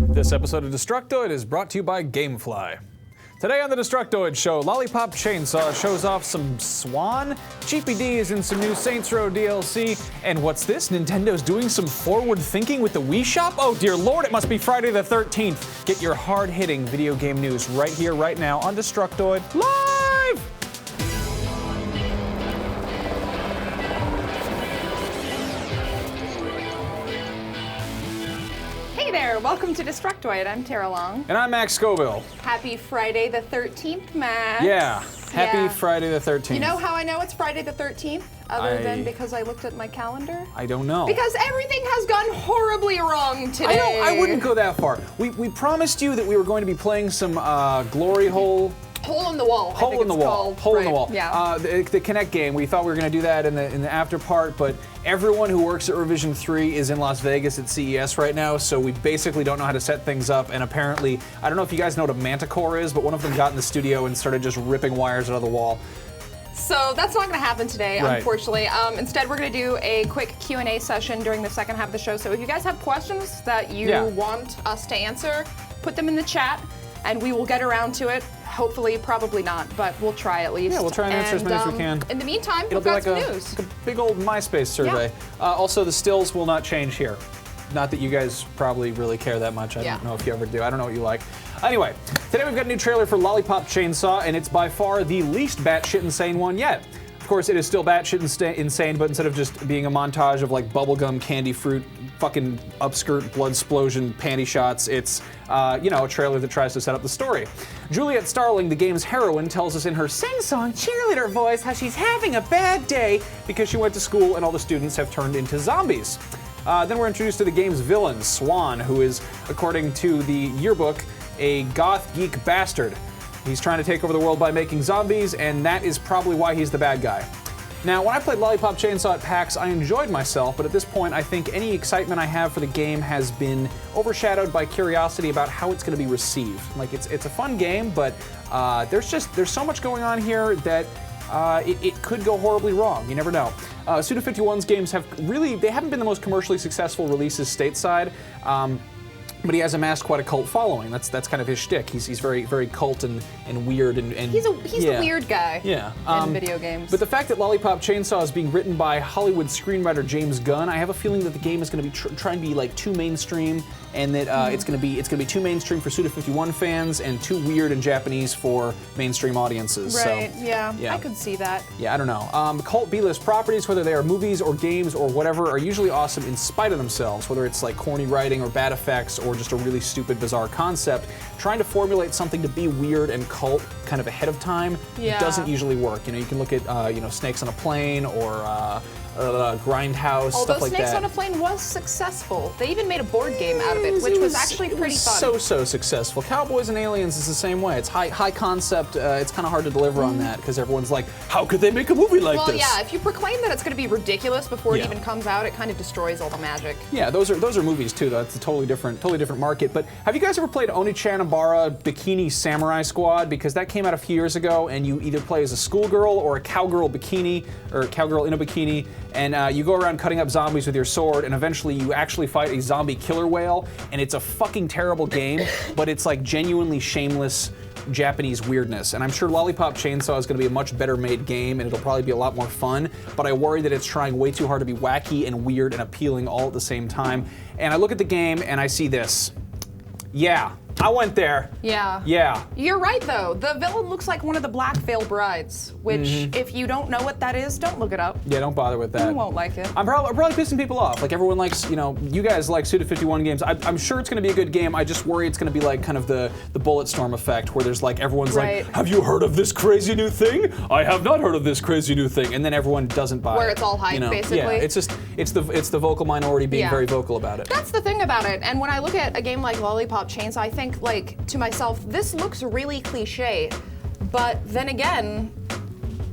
This episode of Destructoid is brought to you by Gamefly. Today on the Destructoid Show, Lollipop Chainsaw shows off some Swan, CheapyD is in some new Saints Row DLC, and what's this? Nintendo's doing some forward thinking with the Wii Shop? Oh dear lord, it must be Friday the 13th. Get your hard-hitting video game news right here, right now on Destructoid Live! Hey there, welcome to Destructoid. I'm Tara Long. And I'm Max Scoville. Happy Friday the 13th, Max. Yeah, happy Friday the 13th. You know how I know it's Friday the 13th? Other than because I looked at my calendar? I don't know. Because everything has gone horribly wrong today. I wouldn't go that far. We promised you that we were going to be playing some Glory Hole. Hole in the Wall. Hole in the Wall. Hole in the Wall. Yeah. The Kinect game. We thought we were going to do that in the after part, but everyone who works at Revision 3 is in Las Vegas at CES right now, so we basically don't know how to set things up. And apparently, I don't know if you guys know what a Manticore is, but one of them got in the studio and started just ripping wires out of the wall. So that's not going to happen today, Right. unfortunately. Instead, we're going to do a quick Q&A session during the second half of the show. So if you guys have questions that you want us to answer, put them in the chat, and we will get around to it. Hopefully, probably not, but we'll try at least. Yeah, we'll try and answer as many as we can. In the meantime, It'll we've be got like some a, news. like a big old MySpace survey. Also, the stills will not change here. Not that you guys probably really care that much. I don't know if you ever do. I don't know what you like. Anyway, today we've got a new trailer for Lollipop Chainsaw, and it's by far the least batshit insane one yet. Of course, it is still batshit insane, but instead of just being a montage of like bubblegum, candy fruit, fucking upskirt, blood explosion, panty shots, it's, you know, a trailer that tries to set up the story. Juliet Starling, the game's heroine, tells us in her sing-song cheerleader voice how she's having a bad day because she went to school and all the students have turned into zombies. Then we're introduced to the game's villain, Swan, who is, according to the yearbook, a goth geek bastard. He's trying to take over the world by making zombies, and that is probably why he's the bad guy. Now, when I played Lollipop Chainsaw at PAX, I enjoyed myself, but at this point, I think any excitement I have for the game has been overshadowed by curiosity about how it's going to be received. Like, it's a fun game, but there's so much going on here that it could go horribly wrong. You never know. Suda51's games they haven't been the most commercially successful releases stateside. But he has amassed quite a cult following. That's kind of his shtick. He's very, very cult and weird and he's the weird guy. In video games. But the fact that Lollipop Chainsaw is being written by Hollywood screenwriter James Gunn, I have a feeling that the game is going to be trying to be like too mainstream, and that it's going to be too mainstream for Suda51 fans and too weird and Japanese for mainstream audiences. Right. So, yeah. I could see that. Yeah, I don't know. Cult B-list properties, whether they are movies or games or whatever, are usually awesome in spite of themselves. Whether it's like corny writing or bad effects or just a really stupid, bizarre concept, trying to formulate something to be weird and cult kind of ahead of time doesn't usually work. You know, you can look at Snakes on a Plane or Grindhouse, stuff like that. Although Snakes on a Plane was successful. They even made a board game out of it, which was actually pretty fun. So successful. Cowboys and Aliens is the same way. It's high concept. It's kind of hard to deliver on that because everyone's like, how could they make a movie like this? Well, yeah, if you proclaim that it's going to be ridiculous before it even comes out, it kind of destroys all the magic. Yeah, those are movies too. That's a totally different market. But have you guys ever played Onichanabara Bikini Samurai Squad? Because that came out a few years ago, and you either play as a schoolgirl or a cowgirl bikini, or a cowgirl in a bikini, and you go around cutting up zombies with your sword, and eventually you actually fight a zombie killer whale, and it's a fucking terrible game, but it's like genuinely shameless Japanese weirdness. And I'm sure Lollipop Chainsaw is going to be a much better made game, and it'll probably be a lot more fun, but I worry that it's trying way too hard to be wacky and weird and appealing all at the same time. And I look at the game and I see this. Yeah, I went there. Yeah. Yeah. You're right, though. The villain looks like one of the Black Veil Brides, which, if you don't know what that is, don't look it up. Yeah, don't bother with that. You won't like it. I'm probably pissing people off. Like, everyone likes, you guys like Suda51 games. I'm sure it's going to be a good game. I just worry it's going to be like kind of the Bulletstorm effect, where there's like, everyone's like, have you heard of this crazy new thing? I have not heard of this crazy new thing. And then everyone doesn't buy it. Where it's all hype, basically. Yeah, it's the vocal minority being very vocal about it. That's the thing about it. And when I look at a game like Lollipop Chainsaw, I think, like, to myself, this looks really cliche. But then again,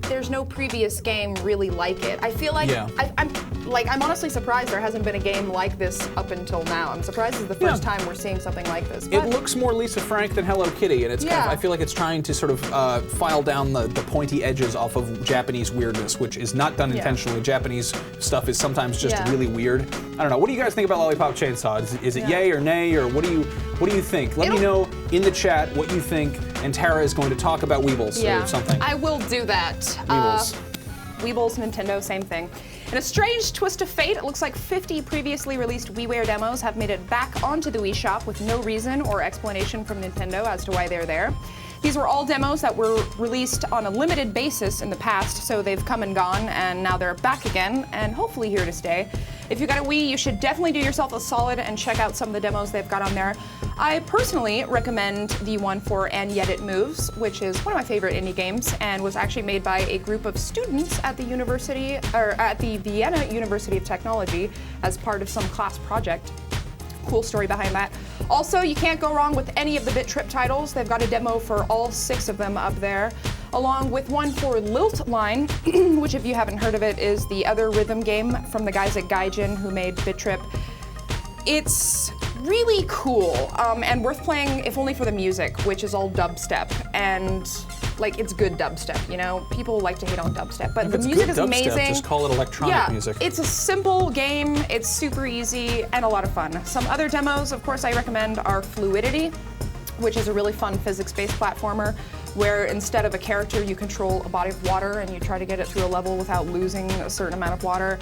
there's no previous game really like it. I feel like I'm honestly surprised there hasn't been a game like this up until now. I'm surprised it's the first time we're seeing something like this. It looks more Lisa Frank than Hello Kitty, and it's kind of, I feel like it's trying to sort of file down the pointy edges off of Japanese weirdness, which is not done intentionally. Japanese stuff is sometimes just really weird. I don't know. What do you guys think about Lollipop Chainsaw? Is it yay or nay, or what do you think? Let me know in the chat what you think, and Tara is going to talk about Weebles or something. I will do that. Weebles. Weebles, Nintendo, same thing. In a strange twist of fate, it looks like 50 previously released WiiWare demos have made it back onto the Wii Shop with no reason or explanation from Nintendo as to why they're there. These were all demos that were released on a limited basis in the past, so they've come and gone, and now they're back again, and hopefully here to stay. If you got a Wii, you should definitely do yourself a solid and check out some of the demos they've got on there. I personally recommend the one for And Yet It Moves, which is one of my favorite indie games, and was actually made by a group of students at the university, or at the Vienna University of Technology, as part of some class project. Cool story behind that. Also, you can't go wrong with any of the Bit Trip titles. They've got a demo for all 6 of them up there, along with one for Lilt Line, which, if you haven't heard of it, is the other rhythm game from the guys at Gaijin who made Bit Trip. It's really cool and worth playing, if only for the music, which is all dubstep, and like, it's good dubstep, you know? People like to hate on dubstep, but the music is amazing. Just call it electronic music. It's a simple game, it's super easy, and a lot of fun. Some other demos, of course, I recommend are Fluidity, which is a really fun physics-based platformer, where instead of a character, you control a body of water and you try to get it through a level without losing a certain amount of water.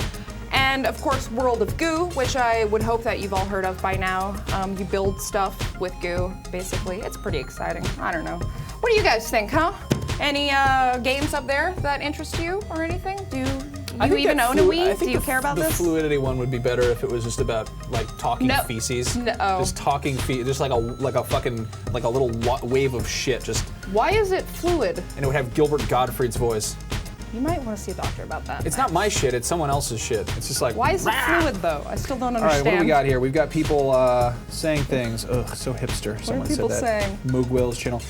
And of course, World of Goo, which I would hope that you've all heard of by now. You build stuff with goo, basically. It's pretty exciting. I don't know. What do you guys think, huh? Any games up there that interest you or anything? Do you even own a Wii? Do you care about this? The Fluidity one would be better if it was just about like talking feces. No. Just talking feces, just like a little wave of shit. Just. Why is it fluid? And it would have Gilbert Gottfried's voice. You might want to see a doctor about that. It's not my shit, it's someone else's shit. It's just like, why is it fluid, though? I still don't understand. All right, what do we got here? We've got people saying things. Ugh, so hipster. What are people saying? Moog Will's channel.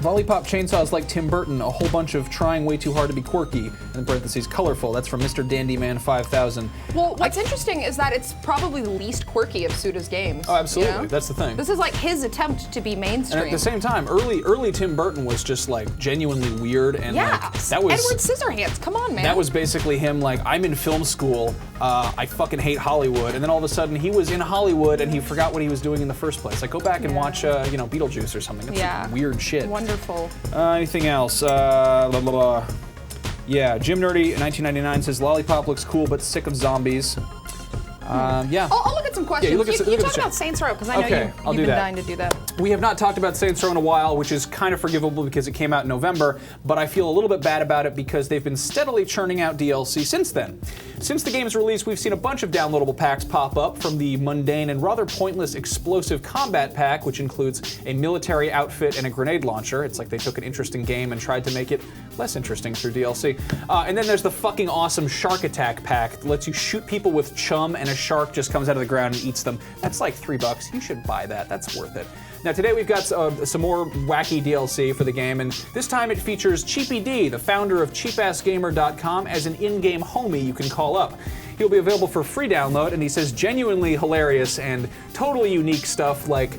Lollipop Chainsaw is like Tim Burton, a whole bunch of trying way too hard to be quirky, in parentheses, colorful. That's from Mr. Dandyman 5000. Well, what's interesting is that it's probably the least quirky of Suda's games. Oh, absolutely. You know? That's the thing. This is like his attempt to be mainstream. And at the same time, early Tim Burton was just like genuinely weird, and like, that was Edward Scissorhands. Come on, man. That was basically him like, I'm in film school, I fucking hate Hollywood, and then all of a sudden he was in Hollywood and he forgot what he was doing in the first place. Like, go back and watch Beetlejuice or something. It's like weird shit. Wonderful. Anything else? Blah, blah, blah. Yeah, Jim Nerdy 1999 says Lollipop looks cool but sick of zombies. Yeah. I'll look at some questions. Yeah, you talk about Saints Row, because I know you've been dying to do that. We have not talked about Saints Row in a while, which is kind of forgivable because it came out in November, but I feel a little bit bad about it because they've been steadily churning out DLC since then. Since the game's release, we've seen a bunch of downloadable packs pop up, from the mundane and rather pointless Explosive Combat Pack, which includes a military outfit and a grenade launcher. It's like they took an interesting game and tried to make it less interesting through DLC. And then there's the fucking awesome Shark Attack Pack that lets you shoot people with chum and a shark just comes out of the ground and eats them. That's like $3. You should buy that. That's worth it. Now today we've got some more wacky DLC for the game, and this time it features CheapyD, the founder of cheapassgamer.com, as an in-game homie you can call up. He'll be available for free download, and he says genuinely hilarious and totally unique stuff like,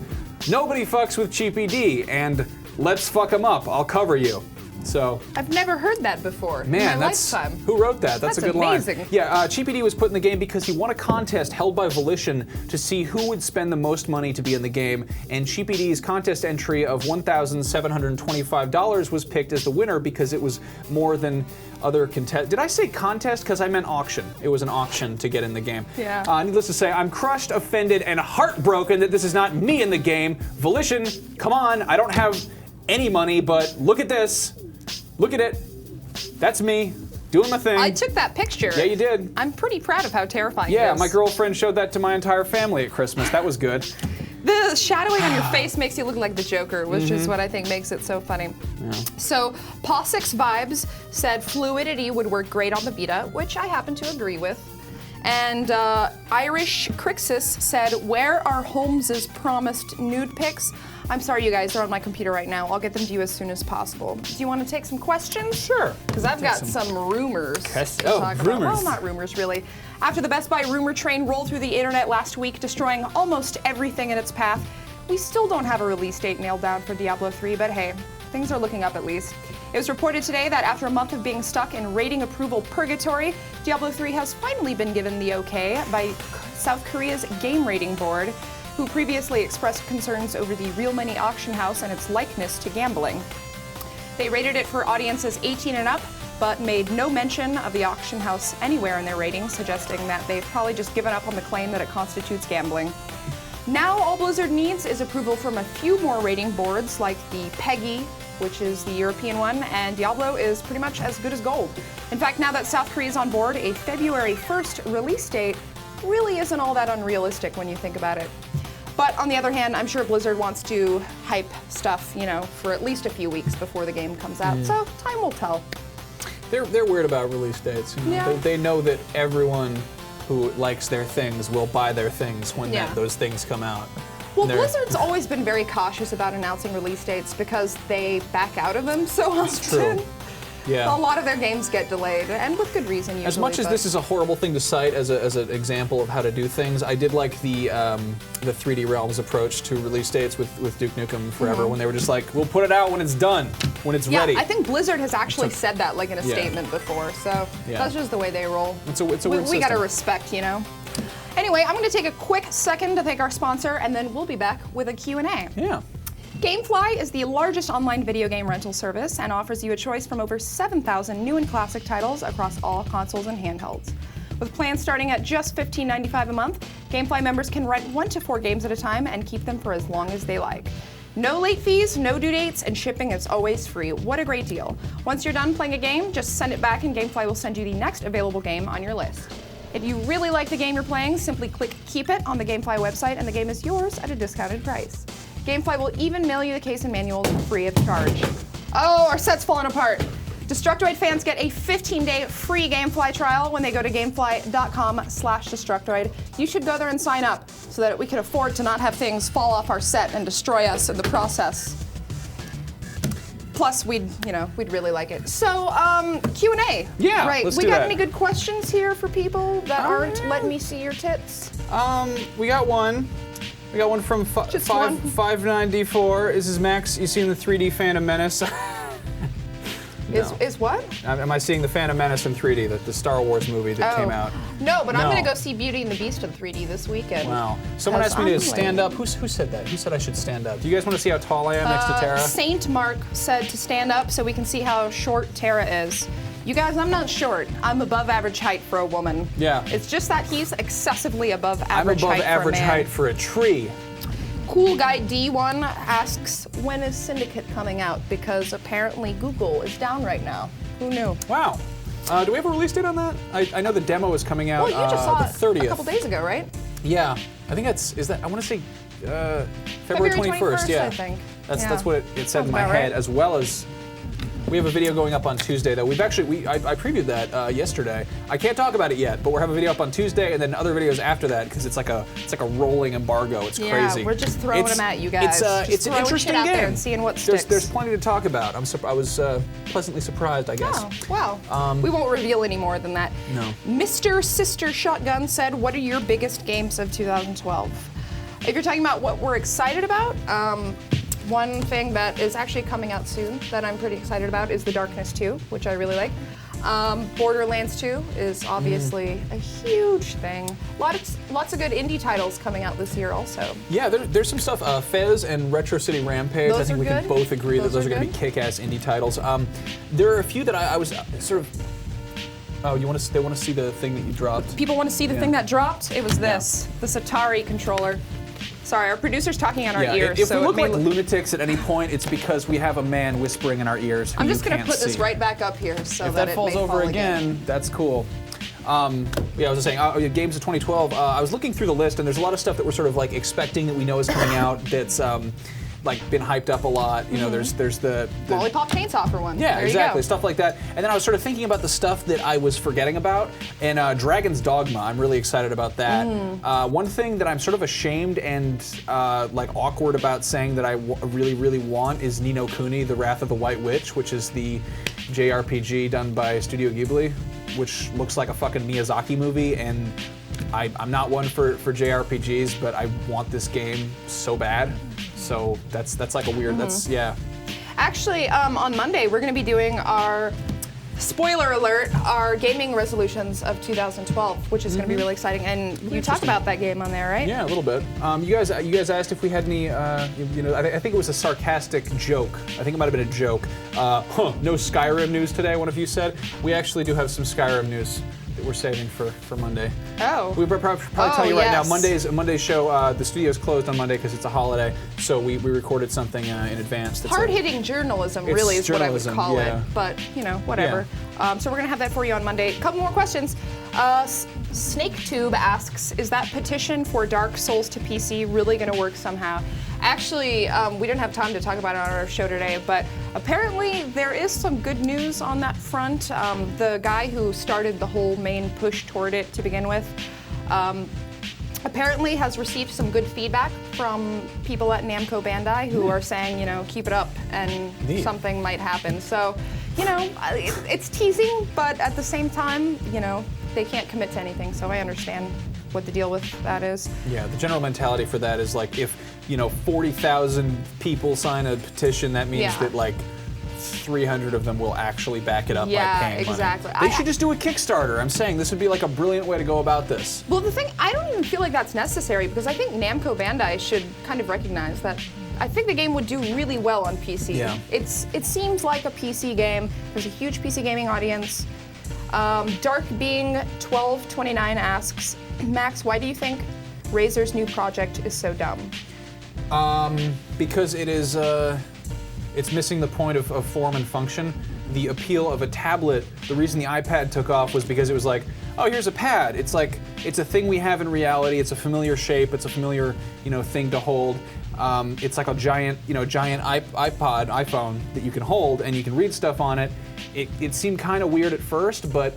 nobody fucks with CheapyD, and let's fuck him up, I'll cover you. So I've never heard that before. Man, in my lifetime. Who wrote that? That's a good amazing. line. Yeah, CheapyD was put in the game because he won a contest held by Volition to see who would spend the most money to be in the game, and CheapyD's contest entry of $1,725 was picked as the winner because it was more than other contest. Did I say contest? Because I meant auction. It was an auction to get in the game. Yeah. Needless to say, I'm crushed, offended, and heartbroken that this is not me in the game. Volition, come on, I don't have any money, but look at this. Look at it. That's me doing my thing. I took that picture. Yeah, you did. I'm pretty proud of how terrifying it is. Yeah, my girlfriend showed that to my entire family at Christmas. That was good. The shadowing on your face makes you look like the Joker, which is what I think makes it so funny. Yeah. So, Paw6 Vibes said Fluidity would work great on the Vita, which I happen to agree with. And Irish Crixus said, where are Holmes's promised nude pics? I'm sorry, you guys, they're on my computer right now. I'll get them to you as soon as possible. Do you want to take some questions? Sure. Because I've got some rumors to talk about. Rumors. Well, not rumors, really. After the Best Buy rumor train rolled through the internet last week, destroying almost everything in its path, we still don't have a release date nailed down for Diablo III, but hey, things are looking up at least. It was reported today that after a month of being stuck in rating approval purgatory, Diablo III has finally been given the okay by South Korea's game rating board, who previously expressed concerns over the real money auction house and its likeness to gambling. They rated it for audiences 18 and up, but made no mention of the auction house anywhere in their rating, suggesting that they've probably just given up on the claim that it constitutes gambling. Now all Blizzard needs is approval from a few more rating boards like the PEGI, which is the European one, and Diablo is pretty much as good as gold. In fact, now that South Korea is on board, a February 1st release date really isn't all that unrealistic when you think about it. But on the other hand, I'm sure Blizzard wants to hype stuff, you know, for at least a few weeks before the game comes out, so time will tell. They're weird about release dates. You know? Yeah. They know that everyone who likes their things will buy their things when those things come out. Well, Blizzard's always been very cautious about announcing release dates because they back out of them so often. That's true. Yeah. A lot of their games get delayed, and with good reason usually. As much as this is a horrible thing to cite as an example of how to do things, I did like the 3D Realms approach to release dates with Duke Nukem Forever, when they were just like, we'll put it out when it's done, when it's ready. Yeah, I think Blizzard has actually said that like in a statement before, so that's just the way they roll. It's a weird system. We gotta respect, you know. Anyway, I'm gonna take a quick second to thank our sponsor, and then we'll be back with a Q&A. Yeah. GameFly is the largest online video game rental service and offers you a choice from over 7,000 new and classic titles across all consoles and handhelds. With plans starting at just $15.95 a month, GameFly members can rent 1 to 4 games at a time and keep them for as long as they like. No late fees, no due dates, and shipping is always free. What a great deal. Once you're done playing a game, just send it back and GameFly will send you the next available game on your list. If you really like the game you're playing, simply click Keep It on the GameFly website and the game is yours at a discounted price. GameFly will even mail you the case and manual free of charge. Oh, our set's falling apart. Destructoid fans get a 15-day free GameFly trial when they go to gamefly.com/Destructoid. You should go there and sign up so that we can afford to not have things fall off our set and destroy us in the process. Plus, we'd really like it. So, Q&A. Yeah, right. let's We do got that. any good questions here for people that aren't letting me see your tits? We got one. We got one from 59D4. This is Max. You seen the 3D Phantom Menace? No. Is what? Am I seeing the Phantom Menace in 3D, the Star Wars movie that came out? No, but I'm going to go see Beauty and the Beast in 3D this weekend. Wow. Someone asked me to stand up. Who said that? Who said I should stand up? Do you guys want to see how tall I am next to Tara? Saint Mark said to stand up so we can see how short Tara is. You guys, I'm not short. I'm above average height for a woman. Yeah. It's just that he's excessively above average height I'm above average for a man. height for a tree. Cool Guy D1 asks, when is Syndicate coming out? Because apparently Google is down right now. Who knew? Wow. Do we have a release date on that? I know the demo is coming out well, you just saw the 30th. a couple days ago, right? Yeah. I think I want to say February 21st, yeah. I think. That's what it said in my head, as well as we have a video going up on Tuesday that I previewed that yesterday. I can't talk about it yet, but we'll have a video up on Tuesday and then other videos after that because it's like a rolling embargo. It's crazy. Yeah, we're just throwing them at you guys. It's an interesting game. Out there and seeing what sticks. There's plenty to talk about. I was pleasantly surprised, I guess. Oh, wow. We won't reveal any more than that. No. Mr. Sister Shotgun said, what are your biggest games of 2012? If you're talking about what we're excited about, one thing that is actually coming out soon that I'm pretty excited about is The Darkness 2, which I really like. Borderlands 2 is obviously a huge thing. Lots of good indie titles coming out this year also. Yeah, there's some stuff. Fez and Retro City Rampage, I think we can both agree that those are going to be kick-ass indie titles. There are a few that I was sort of... Oh, they want to see the thing that you dropped? People want to see the thing that dropped? It was this, the Atari controller. Sorry, our producer's talking in our ears. If we look like lunatics at any point, it's because we have a man whispering in our ears who I'm just going to put see. this right back up here so if that that falls over again, that's cool. I was just saying, games of 2012. I was looking through the list, and there's a lot of stuff that we're sort of like expecting that we know is coming out. That's like been hyped up a lot. You know, there's the Lollipop Chainsaw for one. Yeah, there exactly, you go. stuff like that. And then I was sort of thinking about the stuff that I was forgetting about, and Dragon's Dogma, I'm really excited about that. One thing that I'm sort of ashamed and like awkward about saying that I really, really want is Ni no Kuni, The Wrath of the White Witch, which is the JRPG done by Studio Ghibli, which looks like a fucking Miyazaki movie, and I'm not one for JRPGs, but I want this game so bad. So that's like a weird, yeah. Actually, on Monday, we're going to be doing our, spoiler alert, our gaming resolutions of 2012, which is going to be really exciting. And you talk about that game on there, right? Yeah, a little bit. You guys asked if we had any, you know, I think it was a sarcastic joke. I think it might have been a joke. No Skyrim news today, one of you said. We actually do have some Skyrim news that we're saving for Monday. Oh. We probably tell you right now, Monday's show, the studio's closed on Monday because it's a holiday, so we recorded something in advance. Hard-hitting journalism, really, is what I would call it. But, you know, whatever. Yeah. So we're going to have that for you on Monday. A couple more questions. SnakeTube asks, is that petition for Dark Souls to PC really going to work somehow? Actually, we didn't have time to talk about it on our show today, but apparently there is some good news on that front. The guy who started the whole main push toward it to begin with apparently has received some good feedback from people at Namco Bandai who are saying, you know, keep it up and something might happen. So, you know, it's teasing, but at the same time, you know, they can't commit to anything, so I understand what the deal with that is. Yeah, the general mentality for that is like if, you know, 40,000 people sign a petition, that means that like 300 of them will actually back it up by paying money. Exactly. They should just do a Kickstarter. I'm saying this would be like a brilliant way to go about this. Well, the thing, I don't even feel like that's necessary because I think Namco Bandai should kind of recognize that I think the game would do really well on PC. Yeah. It seems like a PC game. There's a huge PC gaming audience. Dark Being 1229 asks, Max, why do you think Razer's new project is so dumb? Because it is, it's missing the point of form and function. The appeal of a tablet, the reason the iPad took off was because it was like, oh, here's a pad. It's like, it's a thing we have in reality. It's a familiar shape. It's a familiar, you know, thing to hold. It's like a giant, you know, iPhone that you can hold and you can read stuff on it. It seemed kind of weird at first, but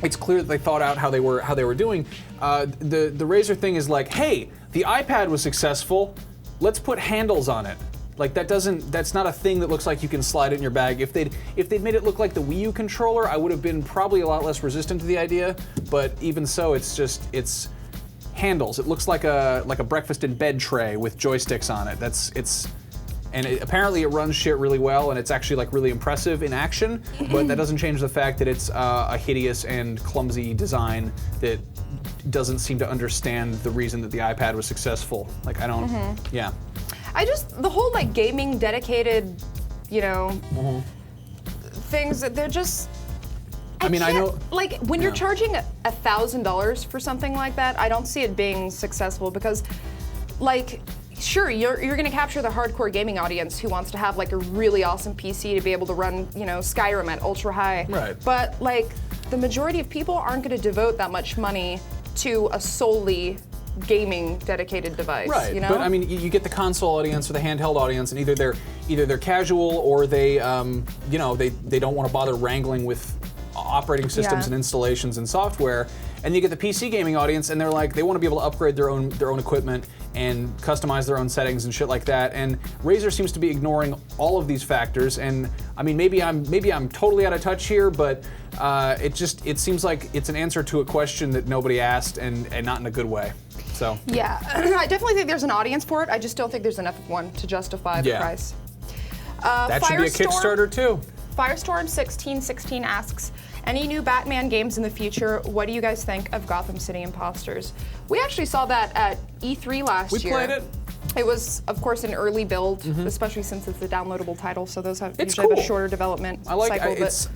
it's clear that they thought out how they were doing. The Razer thing is like, hey, the iPad was successful. Let's put handles on it. Like that's not a thing that looks like you can slide it in your bag. If they'd made it look like the Wii U controller, I would have been probably a lot less resistant to the idea. But even so, it's handles. It looks like a breakfast in bed tray with joysticks on it. Apparently it runs shit really well, and it's actually like really impressive in action. But that doesn't change the fact that it's a hideous and clumsy design that doesn't seem to understand the reason that the iPad was successful. Like I don't, yeah. The whole like gaming dedicated, you know, things that they're just. I know. Like when you're charging $1,000 for something like that, I don't see it being successful because, like, sure, you're going to capture the hardcore gaming audience who wants to have like a really awesome PC to be able to run, you know, Skyrim at ultra high. Right. But like, the majority of people aren't going to devote that much money to a solely gaming dedicated device. Right. You know? But I mean, you get the console audience or the handheld audience, and either they're casual or they, you know, they don't want to bother wrangling with operating systems and installations and software. And you get the PC gaming audience, and they're like, they want to be able to upgrade their own equipment and customize their own settings and shit like that. And Razer seems to be ignoring all of these factors. And I mean, maybe I'm totally out of touch here, but it seems like it's an answer to a question that nobody asked, and not in a good way. So yeah, I definitely think there's an audience for it. I just don't think there's enough of one to justify the price. That should be a Kickstarter too. Firestorm 1616 asks, any new Batman games in the future? What do you guys think of Gotham City Imposters? We actually saw that at E3 last year. We played it. It was, of course, an early build, especially since it's a downloadable title, so those have usually cool. have a shorter development cycle.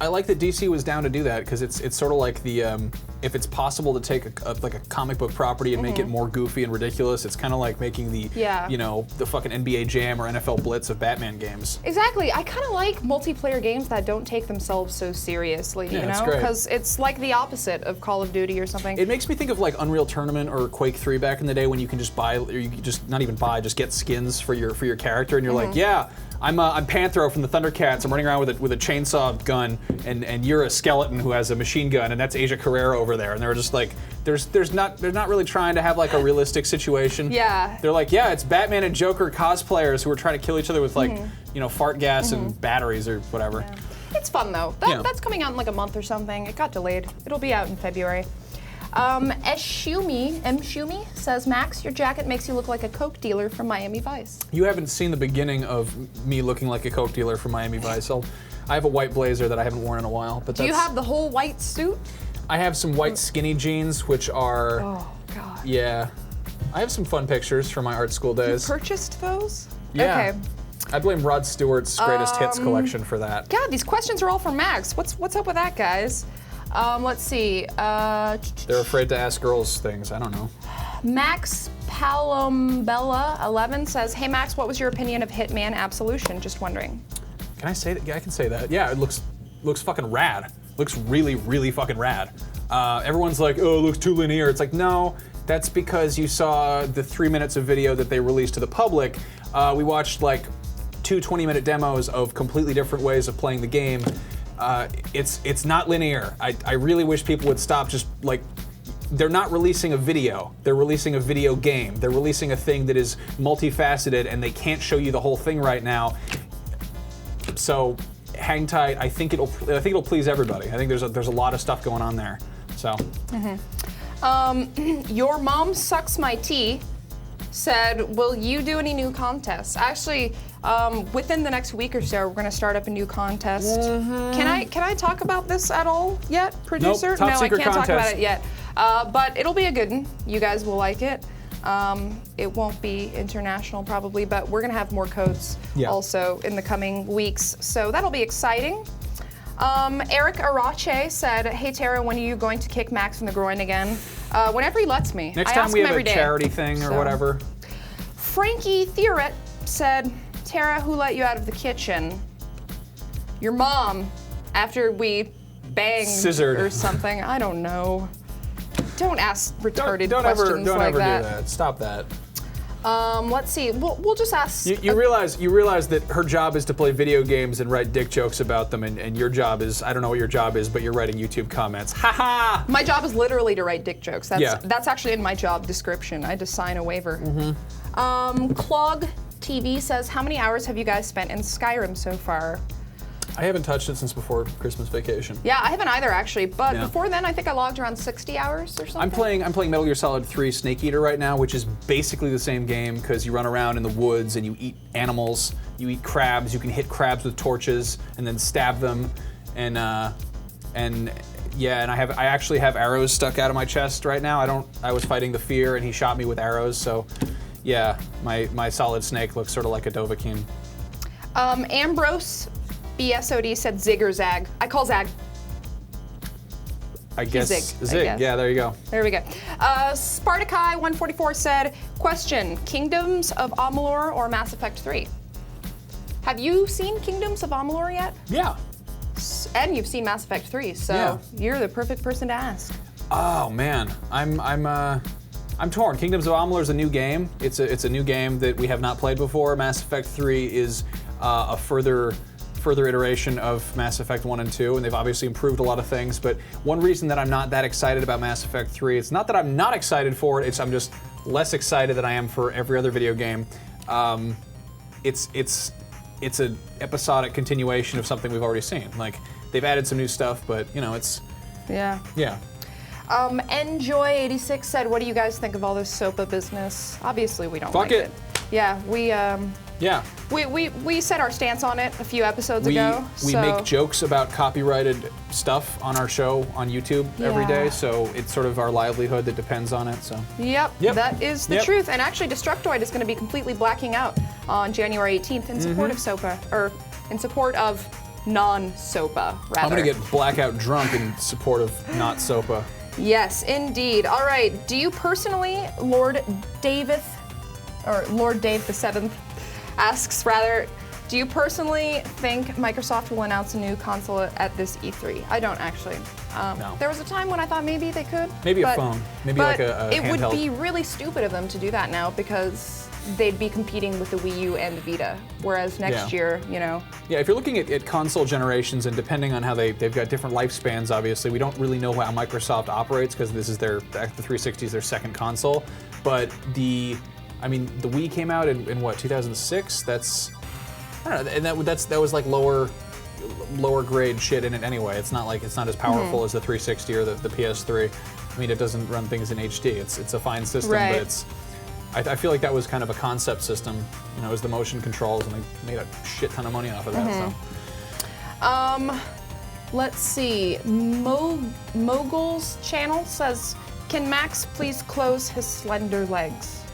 I like that DC was down to do that because it's sort of like the if it's possible to take like a comic book property and make it more goofy and ridiculous, it's kind of like making the, you know, the fucking NBA Jam or NFL Blitz of Batman games. Exactly. I kind of like multiplayer games that don't take themselves so seriously, you know? Because it's like the opposite of Call of Duty or something. It makes me think of like Unreal Tournament or Quake 3 back in the day when you can just buy, or you can just not even buy, just get skins for your character, and you're like, yeah, I'm Panthro from the Thundercats. I'm running around with a chainsaw gun, and you're a skeleton who has a machine gun, and that's Asia Carrera over there. And they're just like, they're not really trying to have like a realistic situation. Yeah. They're like, yeah, it's Batman and Joker cosplayers who are trying to kill each other with like, you know, fart gas and batteries or whatever. Yeah. It's fun though. That's coming out in like a month or something. It got delayed. It'll be out in February. Shumi says, Max, your jacket makes you look like a coke dealer from Miami Vice. You haven't seen the beginning of me looking like a coke dealer from Miami Vice. I have a white blazer that I haven't worn in a while. But do you have the whole white suit? I have some white skinny jeans, which are... Oh, God. Yeah. I have some fun pictures from my art school days. You purchased those? Yeah. Okay. I blame Rod Stewart's Greatest Hits collection for that. God, these questions are all for Max. What's up with that, guys? Let's see. They're afraid to ask girls things. I don't know. Max Palombella 11 says, "Hey Max, what was your opinion of Hitman Absolution? Just wondering." Can I say that? Yeah, I can say that. Yeah, it looks fucking rad. Looks really, really fucking rad. Everyone's like, oh, it looks too linear. It's like, no, that's because you saw the 3 minutes of video that they released to the public. We watched like 2 20-minute demos of completely different ways of playing the game. It's not linear. I really wish people would stop just like, they're not releasing a video, they're releasing a video game. They're releasing a thing that is multifaceted and they can't show you the whole thing right now. So hang tight. I think it'll please everybody. I think there's a lot of stuff going on there. So. Your mom sucks my tea said, will you do any new contests? Actually, within the next week or so, we're going to start up a new contest. Can I talk about this at all yet, producer? Nope, top no, I secret can't contest. talk about it yet. But it'll be a good one. You guys will like it. It won't be international probably, but we're going to have more codes also in the coming weeks. So that'll be exciting. Eric Arache said, hey Tara, when are you going to kick Max in the groin again? Whenever he lets me. Next time we have a charity thing or whatever. Frankie Theoret said, Tara, who let you out of the kitchen? Your mom, after we banged Scissored. or something. I don't know. Don't ask retarded questions don't like ever that. do that. Stop that. Let's see. We'll just ask. You realize that her job is to play video games and write dick jokes about them, and your job is, I don't know what your job is, but you're writing YouTube comments. Ha ha! My job is literally to write dick jokes. That's actually in my job description. I just sign a waiver. Clog TV says, how many hours have you guys spent in Skyrim so far? I haven't touched it since before Christmas vacation. Yeah, I haven't either actually, but before then I think I logged around 60 hours or something. I'm playing Metal Gear Solid 3 Snake Eater right now, which is basically the same game because you run around in the woods and you eat animals, you eat crabs, you can hit crabs with torches and then stab them, and I actually have arrows stuck out of my chest right now. I was fighting the fear and he shot me with arrows, so yeah, my Solid Snake looks sort of like a Dovahkiin. Ambrose BSOD said zig or zag. I call zag. I guess zig. Yeah, there you go. There we go. Spartakai144 said, question, Kingdoms of Amalur or Mass Effect 3? Have you seen Kingdoms of Amalur yet? Yeah. And you've seen Mass Effect 3, so you're the perfect person to ask. Oh man, I'm torn. Kingdoms of Amalur is a new game. It's a new game that we have not played before. Mass Effect 3 is a further iteration of Mass Effect 1 and 2, and they've obviously improved a lot of things, but one reason that I'm not that excited about Mass Effect 3, it's not that I'm not excited for it, I'm just less excited than I am for every other video game. It's an episodic continuation of something we've already seen. Like, they've added some new stuff, but, you know, it's... Yeah. Yeah. Enjoy86 said, what do you guys think of all this SOPA business? Obviously, we don't like it. Yeah, we set our stance on it a few episodes ago. We make jokes about copyrighted stuff on our show on YouTube every day, so it's sort of our livelihood that depends on it. So. Yep. That is the truth. And actually, Destructoid is going to be completely blacking out on January 18th in support of SOPA, or in support of non-SOPA, rather. I'm going to get blackout drunk in support of not SOPA. Yes, indeed. All right. Do you personally, Lord Dave the Seventh asks rather, do you personally think Microsoft will announce a new console at this E3? I don't actually. No. There was a time when I thought maybe they could. Maybe a phone. Maybe like a it handheld. would be really stupid of them to do that now because they'd be competing with the Wii U and the Vita. Whereas next year, you know. Yeah, if you're looking at console generations and depending on how they've got different lifespans, obviously, we don't really know how Microsoft operates because this is the 360 is their second console. But the Wii came out in what, 2006? That's, I don't know, and that was like lower grade shit in it anyway. It's not as powerful as the 360 or the PS3. I mean, it doesn't run things in HD. It's a fine system, right. but I feel like that was kind of a concept system. You know, it was the motion controls, and they made a shit ton of money off of that. So. Let's see. Mogul's channel says, "Can Max please close his slender legs?"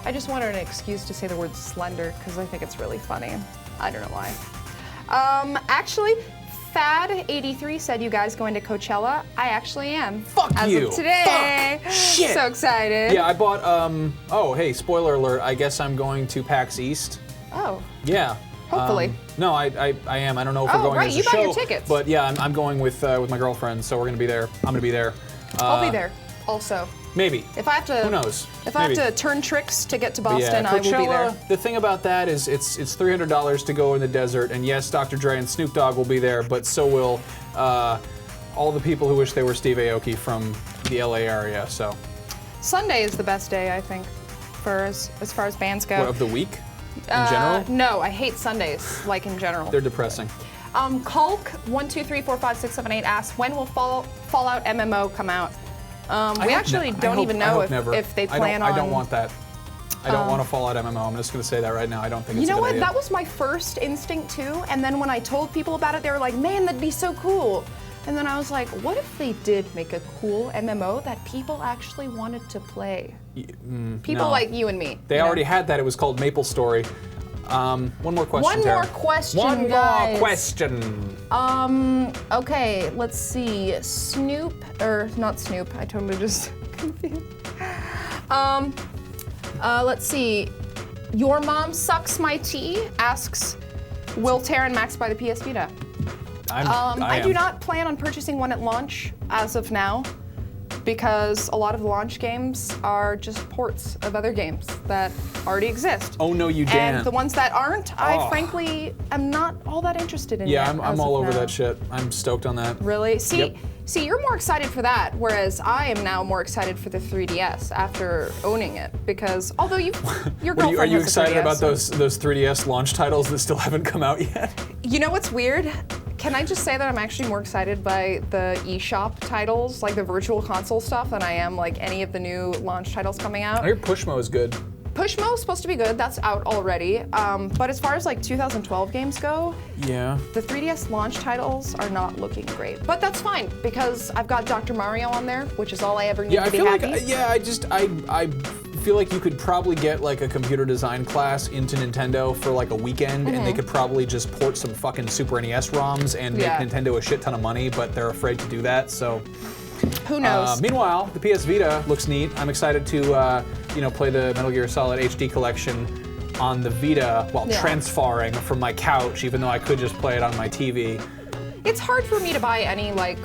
I just wanted an excuse to say the word slender because I think it's really funny. I don't know why. Actually, Thad83 said, "You guys going to Coachella?" I actually am. Fuck As you. Of today. Fuck. Shit. So excited. Yeah, I bought, oh, hey, spoiler alert, I guess I'm going to PAX East. Oh. Yeah. Hopefully. No, I am. I don't know if we're going right, as a you show. bought your tickets. But yeah, I'm going with my girlfriend, so we're going to be there. I'm going to be there. I'll be there also. Maybe. If I have to, who knows? If I have to turn tricks to get to Boston, yeah, I will be there. The thing about that is it's $300 to go in the desert, and yes, Dr. Dre and Snoop Dogg will be there, but so will all the people who wish they were Steve Aoki from the LA area. So Sunday is the best day, I think, for as far as bands go. What, of the week in general? No, I hate Sundays, like in general. They're depressing. Culk 1234567 asks, when will Fallout MMO come out? We actually don't even know if they plan on. I don't want that. I don't want to Fallout MMO. I'm just going to say that right now. I don't think it's a good idea. You know what? That was my first instinct too. And then when I told people about it, they were like, "Man, that'd be so cool." And then I was like, "What if they did make a cool MMO that people actually wanted to play?" People like you and me. They already had that. It was called Maple Story. One more question, Tara. One more question, One guys. more question. Okay, let's see. Not Snoop. I totally just confused. Let's see. Your Mom Sucks My Tea asks, will Tara and Max buy the PS Vita? I do not plan on purchasing one at launch as of now, because a lot of the launch games are just ports of other games that already exist. Oh no, you didn't. And the ones that aren't, I frankly am not all that interested in. Yeah, I'm all over that shit. I'm stoked on that. Really? See, you're more excited for that, whereas I am now more excited for the 3DS after owning it, because although your girlfriend are you has a excited 3DS, about those 3DS launch titles that still haven't come out yet? You know what's weird? Can I just say that I'm actually more excited by the eShop titles, like the virtual console stuff, than I am like any of the new launch titles coming out? I hear Pushmo is good. Pushmo is supposed to be good. That's out already. But as far as like 2012 games go, yeah, the 3DS launch titles are not looking great. But that's fine because I've got Dr. Mario on there, which is all I ever need to be happy. I feel like you could probably get like a computer design class into Nintendo for like a weekend, and they could probably just port some fucking Super NES ROMs and make Nintendo a shit ton of money, but they're afraid to do that. So. Who knows? Meanwhile, the PS Vita looks neat. I'm excited to, play the Metal Gear Solid HD collection on the Vita while transferring from my couch, even though I could just play it on my TV. It's hard for me to buy any like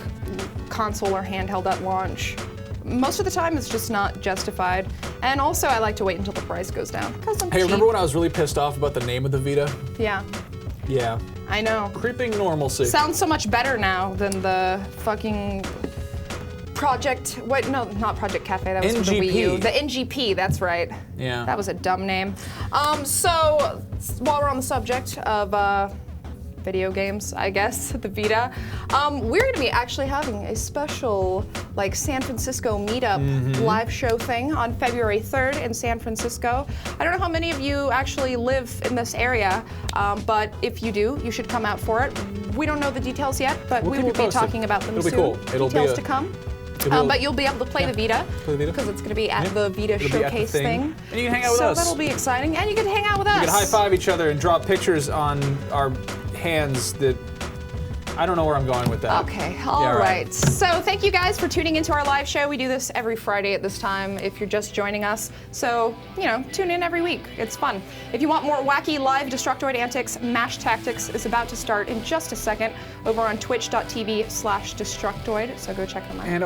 console or handheld at launch. Most of the time, it's just not justified. And also, I like to wait until the price goes down because I'm cheap. Remember when I was really pissed off about the name of the Vita? Yeah. Yeah. I know. Creeping normalcy. Sounds so much better now than the fucking Project Cafe, that was for the Wii U. The NGP, that's right. Yeah. That was a dumb name. So, while we're on the subject of video games, I guess, the Vita, we're gonna be actually having a special, like, San Francisco meetup live show thing on February 3rd in San Francisco. I don't know how many of you actually live in this area, but if you do, you should come out for it. We don't know the details yet, but we will be talking about them soon. It'll be cool. It'll details be to come. But you'll be able to play the Vita because it's going to be at the Vita showcase thing. And you can hang out with us. So that'll be exciting. And you can hang out with us. You can high-five each other and drop pictures on our hands that I don't know where I'm going with that. Okay, all right. So thank you guys for tuning into our live show. We do this every Friday at this time if you're just joining us. So, you know, tune in every week. It's fun. If you want more wacky live Destructoid antics, Mash Tactics is about to start in just a second over on twitch.tv/Destructoid. So go check them out. And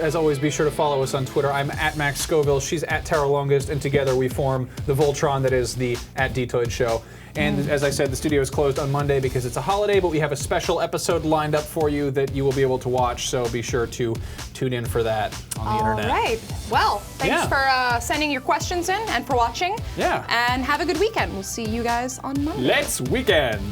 as always, be sure to follow us on Twitter. I'm at Max Scoville. She's at Terra Longest. And together we form the Voltron that is the @Dtoid Show. And as I said, the studio is closed on Monday because it's a holiday, but we have a special episode lined up for you that you will be able to watch, so be sure to tune in for that on the internet. All right. Well, thanks for sending your questions in and for watching. Yeah. And have a good weekend. We'll see you guys on Monday. Let's weekend.